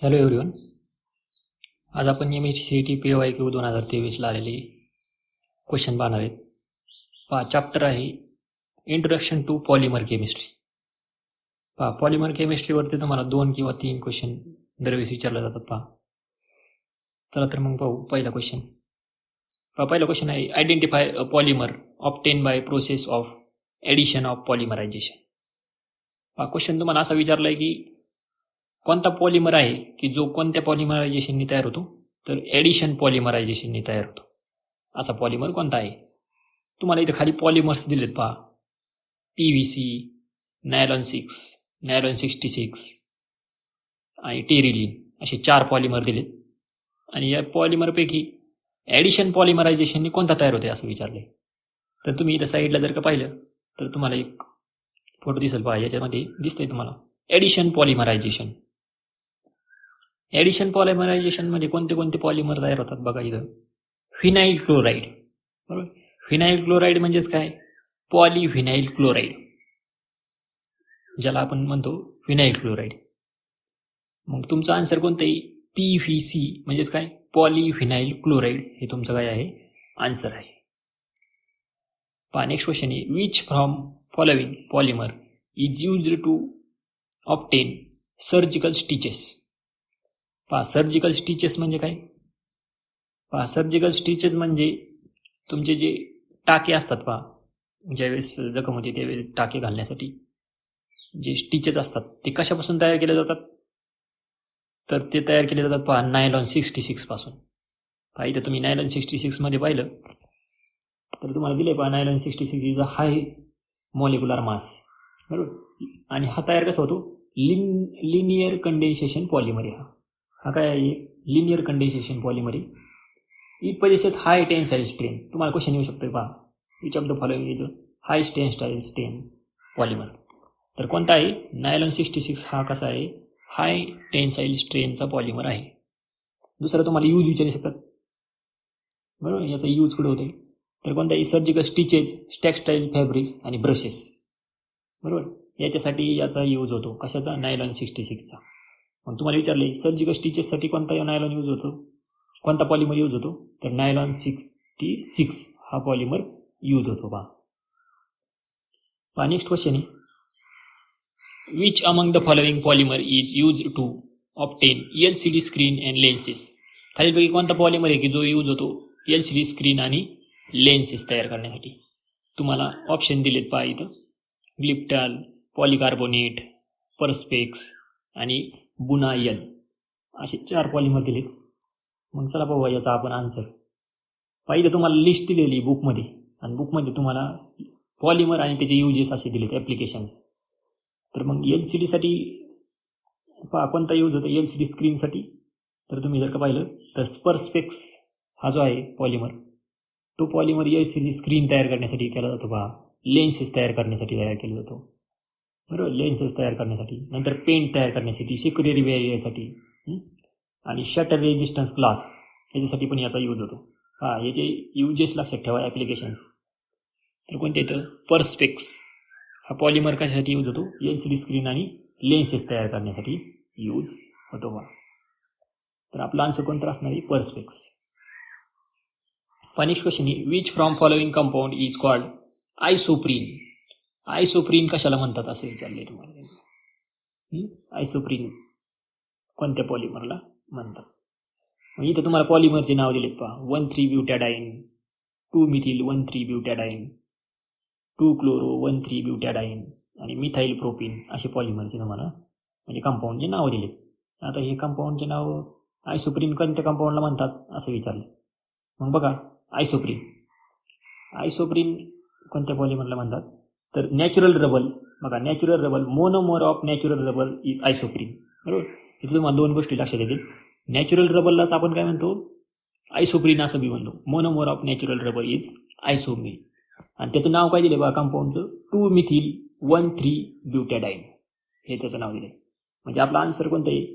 Hello everyone. आज आपण MHCET PYQ 2023ला आलेले क्वेश्चन पाहणार आहेत. चॅप्टर आहे introduction to polymer chemistry. Polymer केमिस्ट्रीवरती तुम्हाला 2 किंवा 3 क्वेश्चन दरवेळेस विचारले जातात. चला तर मग पाहू पहिला क्वेश्चन. पहिला क्वेश्चन आहे identify a polymer obtain by process of addition of polymerization. Question तुम्हाला असा विचारला आहे की कोणता पॉलिमर आहे की जो कोणत्या पॉलिमरायझेशननी तयार होतो, तर ॲडिशन पॉलिमरायझेशननी तयार होतो. असा पॉलिमर कोणता आहे? तुम्हाला इथे खाली पॉलिमर्स दिलेत PVC, नायलॉन 6, नायलॉन 66 आणि टेरिलिन असे 4 पॉलिमर दिलेत. आणि या पॉलिमरपैकी ॲडिशन पॉलिमरायझेशननी कोणता तयार होते असं विचारले. तर तुम्ही इथं साईडला जर का पाहिलं तर तुम्हाला एक फोटो दिसेल. याच्यामध्ये दिसतंय तुम्हाला ॲडिशन पॉलिमरायझेशन. ॲडिशन पॉलिमरायझेशनमध्ये कोणते कोणते पॉलिमर तयार होतात बघा इथं. फिनाइल क्लोराईड, बरोबर. फिनाइल क्लोराईड म्हणजेच काय? पॉलिव्हिनाइल क्लोराईड, ज्याला आपण म्हणतो फिनाइल क्लोराईड. मग तुमचं आन्सर कोणतं आहे? PVC म्हणजेच काय? पॉलिव्हिनाइल क्लोराईड हे तुमचं काय आहे? आन्सर आहे. नेक्स्ट क्वेश्चन आहे which from following polymer is used to obtain surgical stitches. Surgical stitches म्हणजे काय? सर्जिकल स्टिचेस म्हणजे तुमचे जे टाके असतात ज्यावेळेस जखम होते त्यावेळेस टाके घालण्यासाठी जे स्टिचेस असतात ते कशापासून तयार केले जातात? तर ते तयार केले जातात नायलॉन 66 पासून. इथं तुम्ही नायलॉन 66 मध्ये पाहिलं तर तुम्हाला दिले nylon 66 is a high molecular मास, बरोबर. आणि हा तयार कसा होतो? Linear condensation polymer. हा काय आहे? Linear condensation polymer. It possesses high tensile strain. तुम्हाला क्वेश्चन येऊ शकतो which of the following is hi tensile strain polymer. तर कोणता आहे? नायलॉन 66 हा कसा आहे? हाय टेन्साईल स्ट्रेनचा पॉलिमर आहे. दुसरा तुम्हाला यूज विचारू शकतात, बरोबर. याचा यूज कुठे होते? तर कोणता आहे? सर्जिकल स्टिचेस, टेक्स्टाईल फॅब्रिक्स आणि ब्रशेस, बरोबर. याच्यासाठी याचा यूज होतो. कशाचा? नायलॉन 66चा. मग तुम्हाला विचारले सर्जिकल स्टिचेससाठी कोणता नायलॉन यूज होतो, कोणता पॉलिमर यूज होतो? तर नायलॉन 66 हा पॉलिमर यूज होतो. नेक्स्ट क्वेश्चन आहे which among the following polymer is use to obtain LCD screen and lenses. खालीलपैकी कोणता पॉलिमर आहे की जो यूज होतो LCD स्क्रीन आणि लेन्सेस तयार करण्यासाठी? तुम्हाला ऑप्शन दिलेत इथं. ग्लिप्टॉल, पॉलिकार्बोनेट, परस्पेक्स आणि बुनायल असे 4 पॉलिमर दिलेत. मग चला पाहू याचा आपण आन्सर. इथं तुम्हाला लिस्ट दिलेली बुकमध्ये, आणि बुकमध्ये तुम्हाला पॉलिमर आणि त्याचे युजेस असे दिलेत, ॲप्लिकेशन्स. तर मग LCDसाठी कोणता यूज होतो? LCD स्क्रीनसाठी तर तुम्ही जर का पाहिलं तर परस्पेक्स हा जो आहे पॉलिमर, तो पॉलिमर LCD स्क्रीन तयार करण्यासाठी केला जातो. लेन्सेस तयार करण्यासाठी तयार केला जातो, बरोबर. लेन्सेस तयार करण्यासाठी, नंतर पेंट तयार करण्यासाठी, सिक्युरिटी बॅरियरसाठी आणि शटर रेजिस्टन्स ग्लास याच्यासाठी पण याचा यूज होतो. याचे युजेस लक्षात ठेवा, ॲप्लिकेशन्स. तर कोणते येतं? परस्पेक्स हा पॉलिमर कशासाठी यूज होतो? LCD स्क्रीन आणि लेन्सेस तयार करण्यासाठी यूज होतो. तर आपला आन्सर कोणता असणार आहे? परस्पेक्स. नेक्स्ट क्वेश्चन आहे which from following compound is called isoprene. Isoprene कशाला म्हणतात असं विचारले तुम्हाला. आयसोप्रीन कोणत्या पॉलिमरला म्हणतात? मग इथं तुम्हाला पॉलिमरचे नाव दिलेत 1,3-ब्युटॅडाईन, 2-मिथिल-1,3-ब्युटॅडाईन, 2-क्लोरो-1,3-ब्युटॅडाईन आणि मिथाईल प्रोपीन असे पॉलिमरचे तुम्हाला म्हणजे कंपाऊंडचे नाव दिलेत. आता हे कंपाऊंडचे नाव आयसोप्रीन कोणत्या कंपाऊंडला म्हणतात असं विचारले. मग बघा आयसोप्रीन कोणत्या पॉलिमरला म्हणतात? तर नॅचरल रबर. बघा natural rubber, monomer of natural rubber is isoprene, बरोबर. इथे तुम्हाला 2 गोष्टी लक्षात येतील. नॅचरल रबरलाच आपण काय म्हणतो? आयसोप्रीन असं बी म्हणतो. मोनोमोर ऑफ नॅचरल रबर इज आयसोप्रीन. आणि त्याचं नाव काय दिले कंपाऊंडचं? 2-मिथिल-1,3-ब्युटॅडाईन हे त्याचं नाव दिले. म्हणजे आपला आन्सर कोणतं आहे?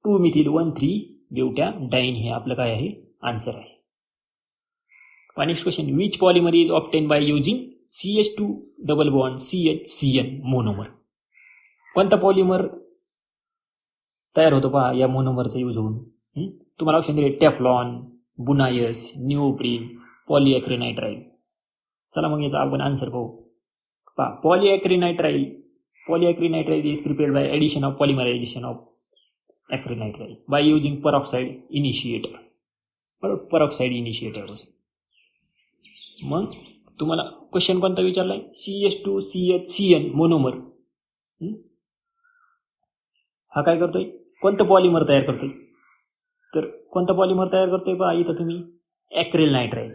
2-मिथिल-1,3-ब्युटॅडाईन हे आपलं काय आहे? आन्सर आहे. Next question which polymer is obtain by using CH2 double bond CHCN monomer. कोणता पॉलिमर तयार होतो पहा या मोनोमरचा यूज होऊन. तुम्हाला ऑप्शन दिले टेफ्लॉन, बुनायस, निओप्रीन, पॉलिॲक्रिनाइट्राइल. चला मग याचा आपण आन्सर पाहू. पहा polyacrylonitrile is prepared by addition of polymerization of acrylonitrile by using peroxide initiator. बरोबर, परऑक्साईड इनिशिएटर. मग तुम्हाला क्वेश्चन कोणता विचारलाय? CH2CHCN monomer. हा काय करतोय? कोणतं पॉलिमर तयार करतोय? तर कोणतं पॉलिमर तयार करतोय पहा इथं तुम्ही ॲक्रिल नायट्राइल,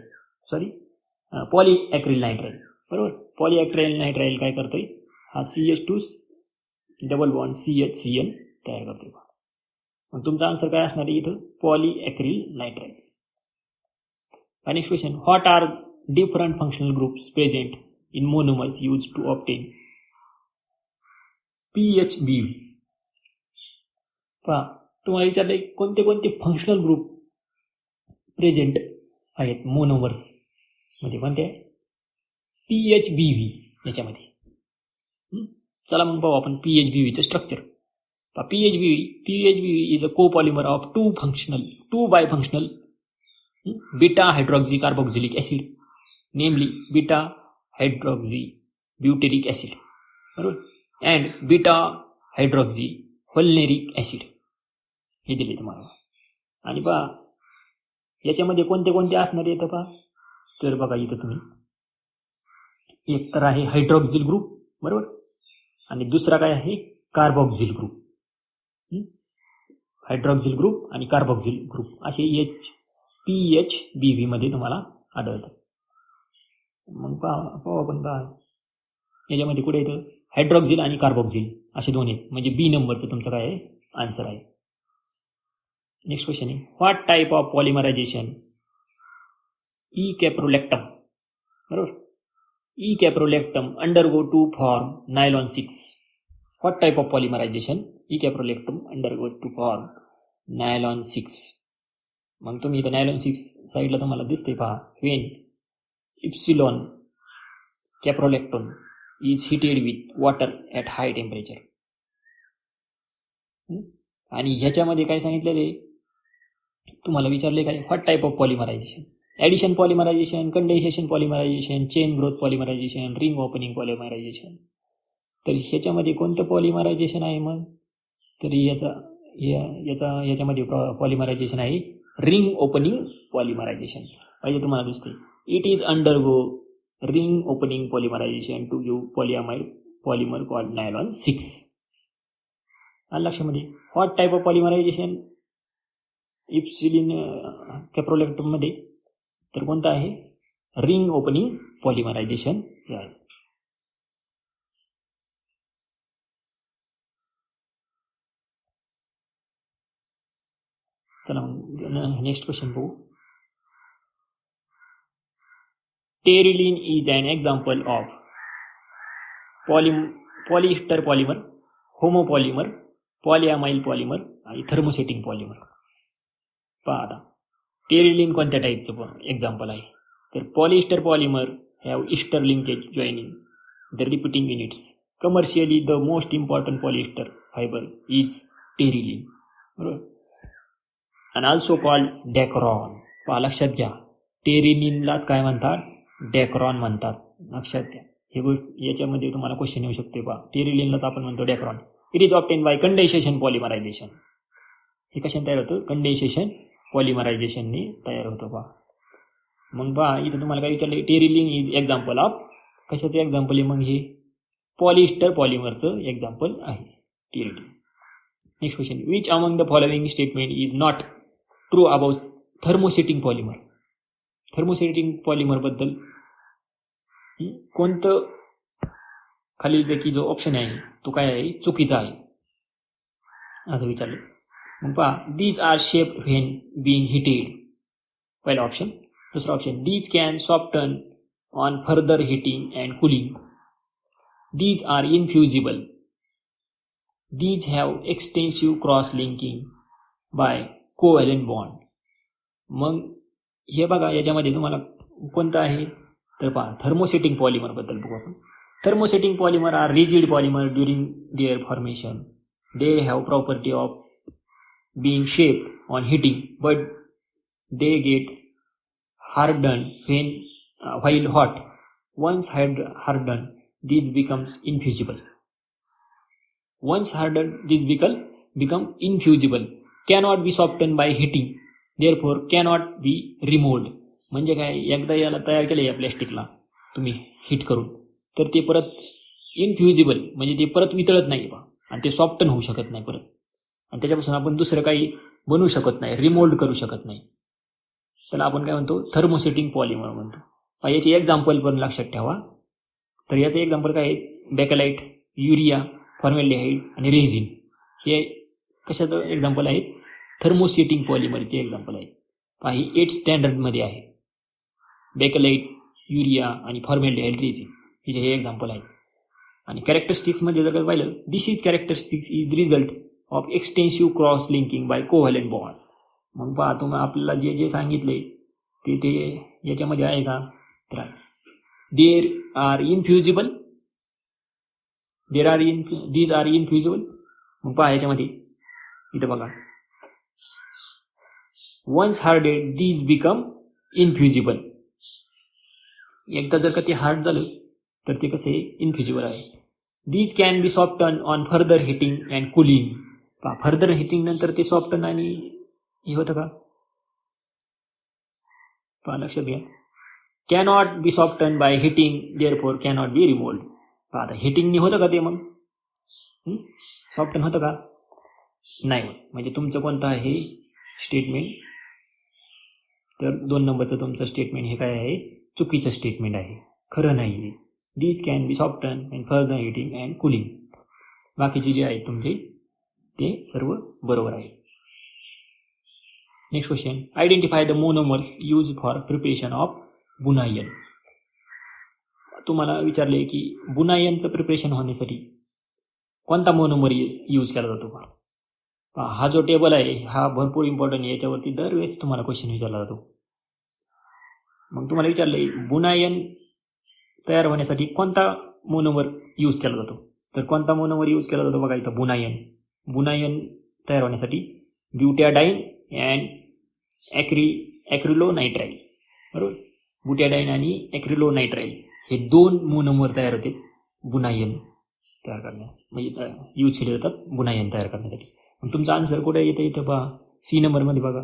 पॉलिॲक्रिल नायट्राइल. बरोबर, पॉलिॲक्रिल नायट्राइल काय करतोय? हा CH2 डबल बॉन्ड CHCN तयार करतोय. मग तुमचा आन्सर काय असणार आहे इथं? Polyacrylonitrile. Next question, what are different functional groups present in monomers used to obtain PHBV. पहा तुम्हाला विचारले कोणते कोणते फंक्शनल ग्रुप प्रेझेंट आहेत मोनोमर्स मध्ये, कोणते? PHBV याच्यामध्ये. चला मग पाहू आपण PHBVचं स्ट्रक्चर. पहा PHBV is a copolymer of two bifunctional beta hydroxy carboxylic acid, namely beta hydroxy butyric acid. बरोबर, and beta hydroxy valeric acid हे दिले तुम्हाला. आणि पहा याच्यामध्ये कोणते कोणते असणार येतं पहा. तर बघा इथं तुम्ही एक तर आहे हायड्रॉक्सिल ग्रुप, बरोबर, आणि दुसरा काय आहे? Carboxyl group. हायड्रॉक्सिल ग्रुप आणि कार्बोक्सिल ग्रुप असे PHBV मध्ये तुम्हाला आढळतात. मग पाहू आपण पहा याच्यामध्ये कुठे येतं? हायड्रॉक्सिल आणि कार्बोक्सिल असे दोन आहेत, म्हणजे B नंबरचं तुमचं काय आहे? आन्सर आहे. नेक्स्ट क्वेश्चन आहे, what type of polymerization E caprolactam. बरोबर, E caprolactam undergo to form nylon 6. What type of polymerization E caprolactam undergo to form nylon 6. मग तुम्ही इथं नायलॉन 6 साईडला तुम्हाला दिसते पहा. When epsilon caprolactam is heated with water at high temperature. आणि ह्याच्यामध्ये काय सांगितलेलं आहे तुम्हाला विचारले काय? What type of polymerization? Addition polymerization, condensation polymerization, chain growth polymerization, ring opening polymerization. तर ह्याच्यामध्ये कोणतं पॉलिमरायझेशन आहे मग? तर याच्यामध्ये पॉलिमरायझेशन आहे रिंग ओपनिंग पॉलिमरायझेशन. पाहिजे तुम्हाला दिसते, it is undergo ring opening polymerization to give polyamide polymer called nylon 6. आणि लक्षामध्ये what type of polymerization epsilon कॅप्रोलॅक्टममध्ये? तर कोणतं आहे? रिंग ओपनिंग पॉलिमरायझेशन हे आहे. चला नेक्स्ट क्वेश्चन पाहू. Terylene is an example of polyester polymer, homopolymer, polyamide polymer आणि थर्मोसेटिंग पॉलिमर. पहा आता टेरिलिन कोणत्या टाईपचं एक्झाम्पल आहे? तर polyester polymer have ester linkage joining the repeating units. Commercially the most important polyester fibre is Terylene. बरोबर, आणि also called डॅक्रॉन. पहा लक्षात घ्या, टेरिलिनलाच काय म्हणतात? डॅक्रॉन म्हणतात. लक्षात घ्या हे गोष्ट, याच्यामध्ये तुम्हाला क्वेश्चन येऊ शकते. पहा टेरिलिनलाच आपण म्हणतो Dacron. It is obtain by condensation polymerization. हे कशाने तयार होतं? कंडेन्सेशन पॉलिमरायझेशनने तयार होतं. पहा मग पहा इथं तुम्हाला काय विचारलं? टेरिलिन इज एक्झाम्पल ऑफ कशाचं एक्झाम्पल आहे? मग हे पॉलिएस्टर पॉलिमरचं एक्झाम्पल आहे terylene. Next question, which among the following statement is not true about thermosetting polymer. Thermosetting पॉलिमरबद्दल कोणतं खालीलपैकी जो ऑप्शन आहे तो काय आहे? चुकीचा आहे असं विचारलं. मग पहा, these are shaped when being heated. पहिला ऑप्शन. दुसरा option, these can soften on further heating and cooling. These are infusible. These have extensive cross linking by covalent bond. मग हे बघा याच्यामध्ये तुम्हाला कोणतं आहे? तर पहा थर्मोसेटिंग पॉलिमरबद्दल बघू आपण. Thermosetting polymer are rigid polymer during their formation. They have property of being shaped on heating, but they get hardened while hot. Once hardened, this becomes infusible. Once hardened, this become infusible. Cannot be softened by heating, therefore cannot be removed. म्हणजे काय, एकदा याला तयार केलं या प्लॅस्टिकला तुम्ही heat करून, तर ते परत इनफ्युजिबल म्हणजे ते परत वितळत नाही बा, आणि ते सॉफ्टन होऊ शकत नाही परत, आणि त्याच्यापासून आपण दुसरं काही बनवू शकत नाही, रिमोल्ड करू शकत नाही. त्याला आपण काय म्हणतो, थर्मोसेटिंग पॉलिमर म्हणतो. याची एक्झाम्पल पण लक्षात ठेवा. तर याचं एक्झाम्पल काय आहे, बॅकेलाईट, युरिया, फॉर्मॅल्डिहाइड आणि रेझिन हे कशाचं एक्झाम्पल आहेत, थर्मोसेटिंग पॉलिमरचे एक्झाम्पल आहेत. ही 8th स्टँडर्डमध्ये आहे. बॅकेलाईट, युरिया आणि फॉर्मॅल्डिहाइड, रेझिन हे एक्झाम्पल आहेत. आणि कॅरेक्टरिस्टिक्समध्ये जर पाहिलं, this is characteristics is result of extensive cross linking by covalent bond. मग पहा तुम्ही आपल्याला जे सांगितले ते याच्यामध्ये आहे का, तर there are infusible, these are इनफ्युजिबल. मग पहा याच्यामध्ये इथं बघा, वन्स हार्डेड दीज बिकम इनफ्युजिबल. एकदा जर का ते हार्ड झालं तर ते कसं आहे, इनफ्युजिबल आहे. These can be soften on further heating and cooling. पहा फर्दर हिटिंग नंतर ते सॉफ्टन आणि हे होतं का, पहा लक्षात घ्या. Cannot be soften by heating, therefore cannot be remould. पहा आता हिटिंगनी होतं का ते, मग सॉफ्टन होतं का, नाही होत. म्हणजे तुमचं कोणतं आहे स्टेटमेंट, तर 2 नंबरचं तुमचं स्टेटमेंट हे काय आहे, चुकीचं स्टेटमेंट आहे, खरं नाही आहे. These can be soften and further heating and cooling. बाकीचे जे आहेत तुमचे ते सर्व बरोबर आहे. Next question, identify the monomers use for preparation of buna N. तुम्हाला विचारले की बुनायनचं प्रिपरेशन होण्यासाठी कोणता मोनोमर यूज केला जातो का. हा जो टेबल आहे हा भरपूर इम्पॉर्टंट आहे, याच्यावरती दरवेळेस तुम्हाला क्वेश्चन विचारला जातो. मग तुम्हाला विचारले बुनायन तयार होण्यासाठी कोणता मोनोमर यूज केला जातो, तर कोणता मोनोमर यूज केला जातो बघा इथं, बुनायन तयार होण्यासाठी ब्युटॅडाईन अँड ॲक्रिलोनायट्राईल. बरोबर, ब्युटॅडाईन आणि ॲक्रिलोनायट्राईल हे 2 मोनोमर तयार होते बुनायन तयार करण्या, म्हणजे यूज केले जातात बुनायन तयार करण्यासाठी. मग तुमचा आन्सर कुठे येतं, इथं पहा C नंबरमध्ये बघा,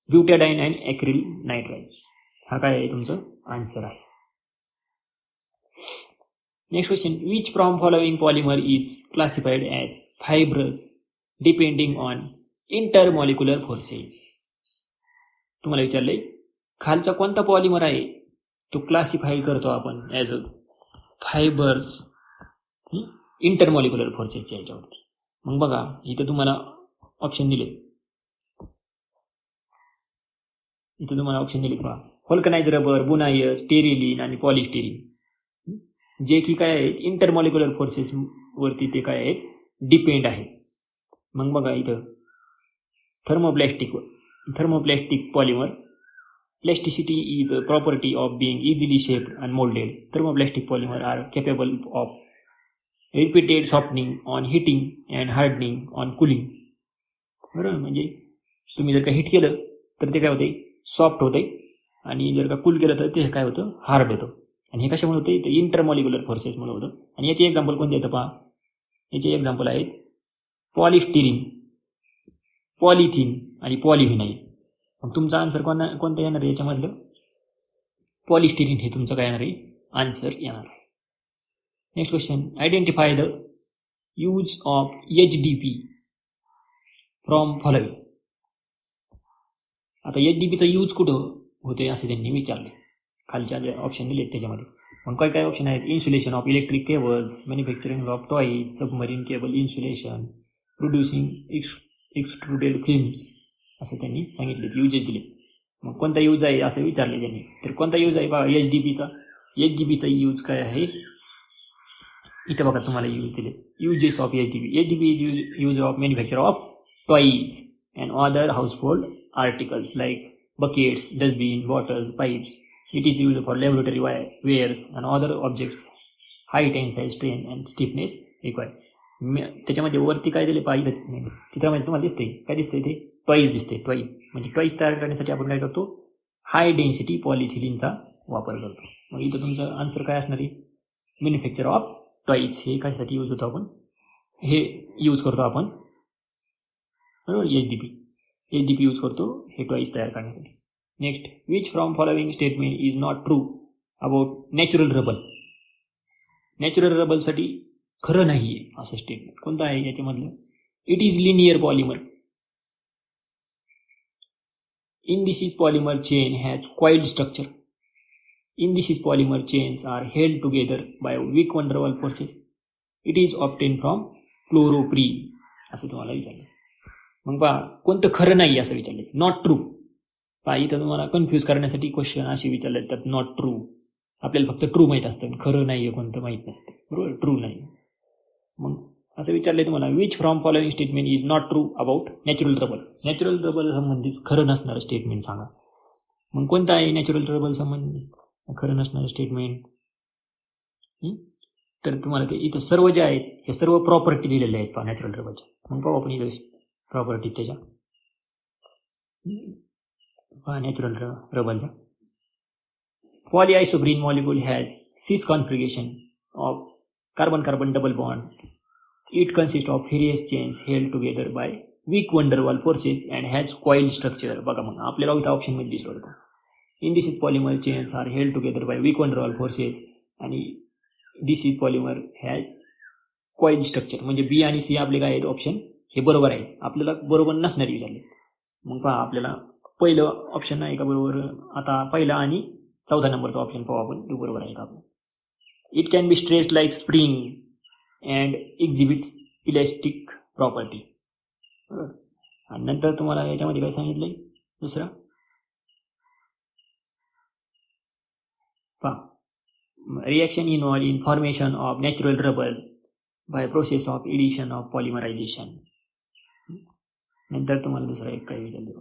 ब्युटॅडाईन अँड ॲक्रिलोनायट्राईल हा काय आहे तुमचं आन्सर आहे. Next question, which from following polymer is classified as fibrous depending on intermolecular forces. तुम्हाला विचारले खालचा कोणता पॉलिमर आहे तो क्लासिफाय करतो आपण ॲज अ फायबर्स इंटरमॉलिक्युलर फोर्सेसच्या याच्यावरती. मग बघा इथं तुम्हाला ऑप्शन दिले, पहा, व्हल्कनाइज्ड रबर, बुनायस, टेरिलिन आणि पॉलिस्टिरीन, जे की काय आहेत इंटरमॉलिक्युलर फोर्सेसवरती ते काय आहेत, डिपेंड आहेत. मग बघा इथं thermoplastic polymer, plasticity is a property of being easily shaped and moulded. Thermoplastic polymer are capable of repeated softening on heating and hardening on cooling. बरोबर, म्हणजे तुम्ही जर का हिट केलं तर ते काय होते, सॉफ्ट होते, आणि जर का कूल केलं तर ते काय होतं, हार्ड होतं. आणि हे कशामुळे होते, तर इंटरमॉलिक्युलर फोर्सेसमुळे होतं. आणि याचे एक्झाम्पल कोणते येतं पहा, याचे एक्झाम्पल आहेत पॉलिस्टिरीन, पॉलिथिन आणि पॉलिव्हिनाइल. मग तुमचा आन्सर कोणतं येणार आहे याच्यामधलं, पॉलिस्टिरीन हे तुमचं काय येणार आहे, आन्सर येणार आहे. Next question, identify the use of HDP from following. आता HDPचा यूज कुठं होतोय असे त्यांनी विचारले, खालच्या जे ऑप्शन दिले त्याच्यामध्ये. मग काय ऑप्शन आहेत, insulation of electric cables, manufacturing of toys, submarine cable insulation, producing extruded films, असं त्यांनी सांगितले, यूजेस दिले. मग कोणता यूज आहे असं विचारले त्यांनी, तर कोणता यूज आहे बघा HDPचा यूज काय आहे, इथं बघा तुम्हाला यूज दिले, uses of HDP is use of manufacture of toys and other household articles like buckets, dustbin, bottles, pipes. It is used for laboratory wares and other objects high tensile strain and stiffness required. त्याच्यामध्ये वरती काय दिले पाहिजे चित्रामध्ये तुम्हाला दिसते काय दिसते ते ट्वाईस दिसते. ट्वाईस म्हणजे ट्वाईस तयार करण्यासाठी आपण काय करतो हाय डेन्सिटी पॉलिथिलिनचा वापर करतो. मग इथं तुमचं आन्सर काय असणार आहे मॅन्युफॅक्चर ऑफ ट्वाईस. हे कशासाठी यूज होतो आपण हे यूज करतो आपण बरोबर एच डी पी यूज करतो हे ट्वाईस तयार करण्यासाठी. Next which from following statement is not true about natural rubber. Natural रबरसाठी खरं नाही आहे असं स्टेटमेंट कोणतं आहे याच्यामधलं. It is linear polymer. Indices polymer chain has coiled structure. Indices polymer chains are held together by weak van der Waals forces. It is obtained from chloroprene. असं तुम्हाला विचारलं. मग पहा कोणतं खरं नाही असं विचारलं नॉट ट्रू. पहा इथं तुम्हाला कन्फ्यूज करण्यासाठी क्वेश्चन असे विचारले जातात नॉट ट्रू. आपल्याला फक्त ट्रू माहीत असतं खरं नाही आहे कोणतं माहीत नसतं बरोबर ट्रू नाही. मग असं विचारलं तुम्हाला which from following statement is not true about natural rubber. Natural rubber संबंधित खरं नसणारं स्टेटमेंट सांगा. मग कोणतं आहे नॅचरल रबर संबंधित खरं नसणारं स्टेटमेंट. तर तुम्हाला ते इथं सर्व जे आहेत हे सर्व प्रॉपर्टी दिलेल्या आहेत पहा नॅचरल रबरच्या. मग पाहू आपण इथं प्रॉपर्टी त्याच्या पहा नॅचरल रबरच्या. Polyisoprene molecule has cis configuration of carbon carbon double bond. It consist of various chains held together by weak van der Waals forces and has coiled structure. बघा मग आपल्याला इथं ऑप्शनमध्ये दिसलं होतं indices polymer chains are held together by weak van der Waals forces आणि this is polymer has coiled structure. म्हणजे बी आणि सी आपले काय आहेत ऑप्शन हे बरोबर आहे. आपल्याला बरोबर नसणारे विचारले. मग पहा आपल्याला पहिलं ऑप्शन आहे का बरोबर. आता पहिला आणि 14 नंबरचा ऑप्शन पाहू आपण तो बरोबर आहे का आपलं. It can be stretched like spring and exhibits elastic property. बरोबर. आणि नंतर तुम्हाला याच्यामध्ये काय सांगितलं आहे दुसरा reaction involved in formation of natural rubber by process of addition of polymerization. नंतर तुम्हाला दुसरा एक काय विचारले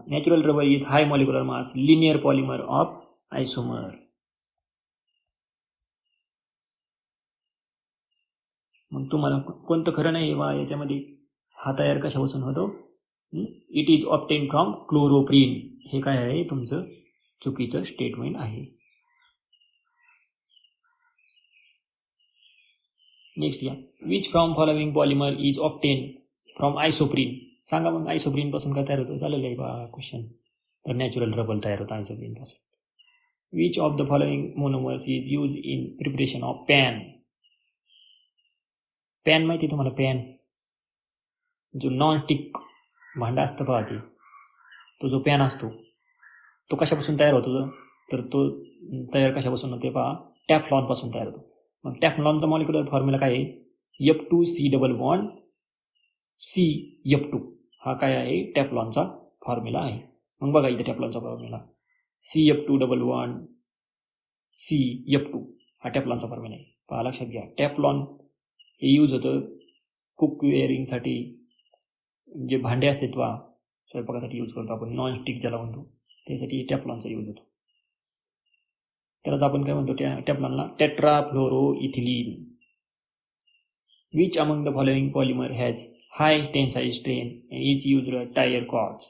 natural rubber is high molecular mass linear polymer of isomer. मग तुम्हाला कोणतं खरं नाही बा याच्यामध्ये हा तयार कशापासून होतो. It is obtain from chloroprene. हे काय आहे तुमचं चुकीचं स्टेटमेंट आहे. नेक्स्ट या which from following polymer is obtain from isoprene. सांगा मग आयसोप्रीन पासून काय तयार होतं झालेलं आहे बा क्वेश्चन. तर नॅचरल रबर तयार होतं आयसोप्रीन पासून. Which of the following monomers is use in preparation of pan. Pan माहिती आहे तुम्हाला पॅन जो नॉनस्टिक भांडा असतं पहा ते तो जो पॅन असतो तो कशापासून तयार होतो तर तो तयार कशापासून होते पहा टॅफ्लॉनपासून तयार होतो. मग टॅफ्लॉनचा मॉलिक्युलर फॉर्म्युला काय आहे F2C डबल बॉन्ड CF2 हा काय आहे टॅफ्लॉनचा फॉर्म्युला आहे. मग बघा इथे टॅफ्लॉनचा formula CF2 double bond CF2 हा टॅफ्लॉनचा फॉर्म्युला आहे. पहा लक्षात घ्या टॅफ्लॉन हे यूज होतं कुकवेअरिंगसाठी. जे भांडे असतात वा स्वयंपाकासाठी यूज करतो आपण नॉनस्टिक ज्याला म्हणतो त्यासाठी टॅफ्लॉनचा यूज होतो. त्यालाच आपण काय म्हणतो त्या टॅफ्लॉनला tetrafluoroethylene. Which among the following polymer has high tensile strain and is used tyre cords.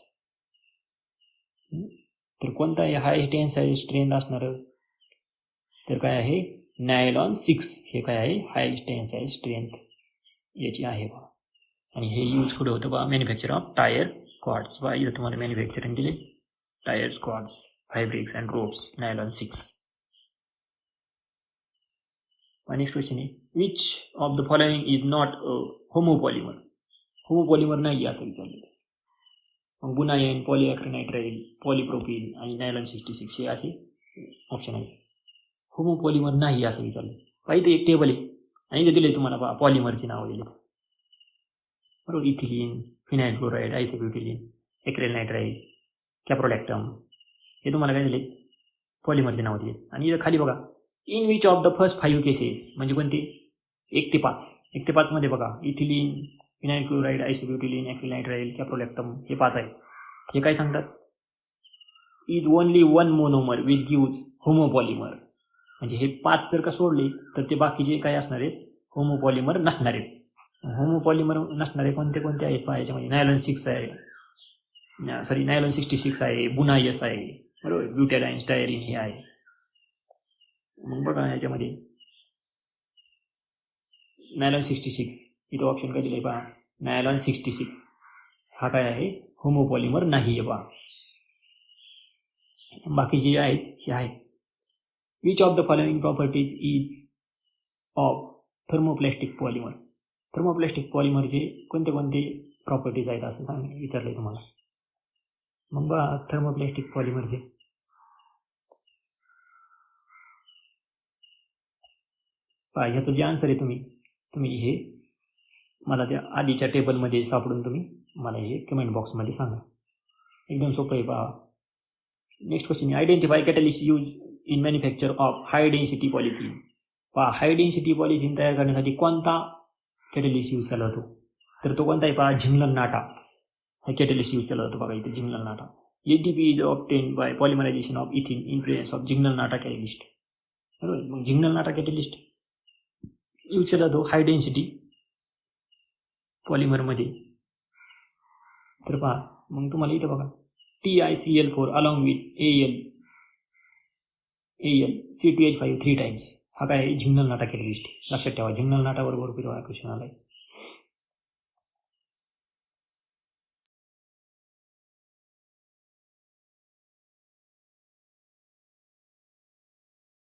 तर कोणता आहे हाय टेन्साईल स्ट्रेन असणार तर काय आहे नायलॉन 6. हे काय आहे हाय टेन्साईल स्ट्रेंथ याची आहे बा. आणि हे यूज कुठे होतं बा मॅन्युफॅक्चर ऑफ टायर कॉर्ड्स. बा इथं तुम्हाला मॅन्युफॅक्चरिंग दिले tyre cords fabrics and ropes nylon 6. Next question आहे which of the following is not homopolymer. Homopolymer नाही असं विचारलेलं. मग बुनायन पॉलिॲक्रिनाइट्राइल पॉलिप्रोपिन आणि नायलॉन 66 हे असे ऑप्शन आहे. होमोपॉलिमर नाही असं विचारलं. पाहिजे एक टेबल आहे आणि इथे दिले तुम्हाला बा पॉलिमरची नावं दिले बरोबर. Ethylene phenyl chloride isobutylene acrylonitrile caprolactam हे तुम्हाला काय दिले पॉलिमरची नावं दिले. आणि इथं खाली बघा in which of the first 5 cases म्हणजे कोणते 1 ते 5. 1 ते 5 मध्ये बघा ethylene phenyl chloride isobutylene acrylonitrile caprolactam हे 5 आहे. हे काय सांगतात is only one monomer which gives homopolymer. म्हणजे हे 5 जर का सोडले तर ते बाकीचे काय असणार आहेत, होमोपॉलिमर नसणार आहेत. होमोपॉलिमर नसणारे कोणते कोणते आहेत पहा याच्यामध्ये, नायलॉन 6 आहे, नायलॉन 66 आहे, बुनायस आहे, बरोबर, ब्युटॅडाईन स्टायरीन हे आहे. मग बघा याच्यामध्ये नायलॉन 66 इथं ऑप्शन काय दिलं पहा, नायलॉन 66 हा काय आहे, होमोपॉलिमर नाही आहे पहा. बाकी जे आहेत हे आहेत. Which of the following properties is of thermoplastic polymer. Thermoplastic पॉलिमरचे कोणते कोणते प्रॉपर्टीज आहेत असं विचारलं तुम्हाला. मग बघा थर्मोप्लास्टिक पॉलिमरचे पहा, ह्याचं जे आन्सर आहे तुम्ही हे मला त्या आधीच्या टेबलमध्ये सापडून तुम्ही मला हे कमेंट बॉक्समध्ये सांगा. एकदम सोपं आहे पहा. Next question, identify catalyst use in manufacture of high density polythene. पहा, हाय डेन्सिटी पॉलिथिन तयार करण्यासाठी कोणता कॅटलिस्ट यूज केला जातो, तर तो कोणता आहे पहा, झिंगलन नाटा हा कॅटलिस्ट यूज केला जातो. बघा इथे Ziegler Natta. ATP is obtain by polymerization of ethene in presence of Ziegler Natta catalyst. बरोबर, मग झिंगलन नाटा कॅटलिस्ट यूज केला जातो हाय डेन्सिटी पॉलिमरमध्ये. तर पहा मग तुम्हाला इथं बघा TiCl4 along with AL C2H5 3 times हा काय आहे, झिंगलन नाटा कॅटलिस्ट. लक्षात ठेवा, झिंगलन नाटा बरोबर क्वेश्चन आलाय.